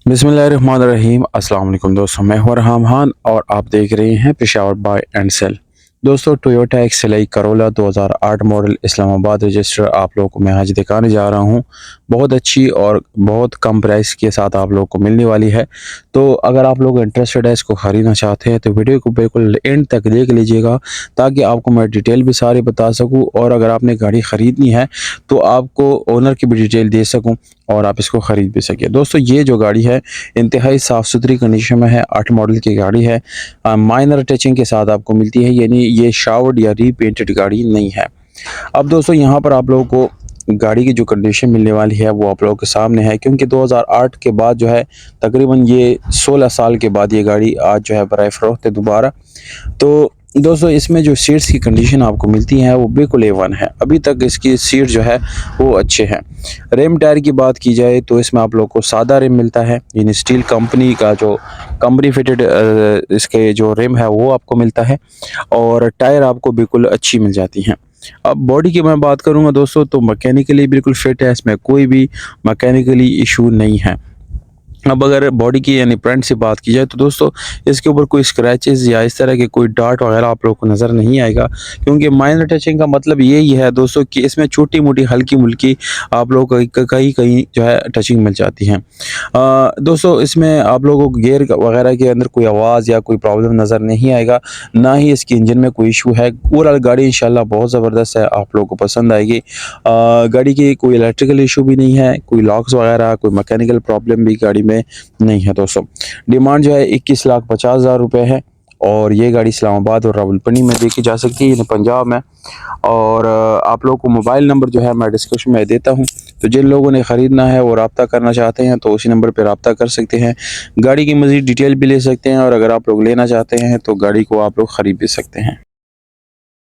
बिस्मिल्लाहिर्रहमानिर्रहीम। अस्सलाम वालेकुम दोस्तों, मैं हूं रहाम खान और आप देख रहे हैं पेशावर बाय एंड सेल। दोस्तों, Toyota XLi Corolla 2008 model Islamabad register आप लोगों को मैं आज दिखाने जा रहा हूं। बहुत अच्छी और बहुत कम प्राइस के साथ आप लोगों को मिलने वाली है। तो अगर आप लोग इंटरेस्टेड है, इसको ख़रीदना चाहते हैं, तो वीडियो को बिल्कुल एंड तक देख लीजिएगा ताकि आपको मैं डिटेल भी सारी बता सकूँ, और अगर आपने गाड़ी ख़रीदनी है तो आपको ओनर की भी डिटेल दे सकूँ और आप इसको ख़रीद भी सकें। दोस्तों, ये जो गाड़ी है इंतहाई साफ़ सुथरी कंडीशन में है। 8 मॉडल की गाड़ी है। माइनर टचिंग के साथ आपको मिलती है, यानी ये शावर्ड या रीपेंटेड गाड़ी नहीं है। अब दोस्तों, यहाँ पर आप लोगों को गाड़ी की जो कंडीशन मिलने वाली है वो आप लोगों के सामने है, क्योंकि 2008 के बाद जो है तकरीबन ये 16 साल के बाद ये गाड़ी आज जो है बराए फ़रोख्त है दोबारा। तो दोस्तों, इसमें जो सीट्स की कंडीशन आपको मिलती है वो बिल्कुल A1 है। अभी तक इसकी सीट जो है वो अच्छे हैं। रिम टायर की बात की जाए तो इसमें आप लोग को सादा रिम मिलता है, यानी स्टील कंपनी का जो कंपनी फिटेड इसके जो रिम है वो आपको मिलता है, और टायर आपको बिल्कुल अच्छी मिल जाती हैं। अब बॉडी की मैं बात करूंगा दोस्तों, तो मैकेनिकली बिल्कुल फिट है, इसमें कोई भी मैकेनिकली इशू नहीं है। अब अगर बॉडी की यानी फ्रंट से बात की जाए तो दोस्तों, इसके ऊपर कोई स्क्रैचेस या इस तरह के कोई डार्ट वगैरह आप लोगों को नज़र नहीं आएगा, क्योंकि माइनर टचिंग का मतलब यही है दोस्तों कि इसमें छोटी मोटी हल्की मुल्की आप लोगों को कहीं कहीं जो है टचिंग मिल जाती है। दोस्तों, इसमें आप लोगों को गियर वगैरह के अंदर कोई आवाज़ या कोई प्रॉब्लम नज़र नहीं आएगा, ना ही इसकी इंजन में कोई इशू है। ओवरऑल गाड़ी इंशाल्लाह बहुत ज़बरदस्त है, आप लोगों को पसंद आएगी। गाड़ी की कोई इलेक्ट्रिकल इशू भी नहीं है, कोई लॉक्स वगैरह कोई मैकेनिकल प्रॉब्लम भी गाड़ी में नहीं है। दोस्तों, डिमांड जो है 21,50,000 रुपये है, और ये गाड़ी इस्लामाबाद और रावलपिंडी में देखी जा सकती है, पंजाब में। और आप लोगों को मोबाइल नंबर जो है मैं डिस्क्रिप्शन में देता हूँ, तो जिन लोगों ने ख़रीदना है वो रब्ता करना चाहते हैं तो उसी नंबर पर रब्ता कर सकते हैं। गाड़ी की मज़ीद डिटेल भी ले सकते हैं, और अगर आप लोग लेना चाहते हैं तो गाड़ी को आप लोग ख़रीद भी सकते हैं।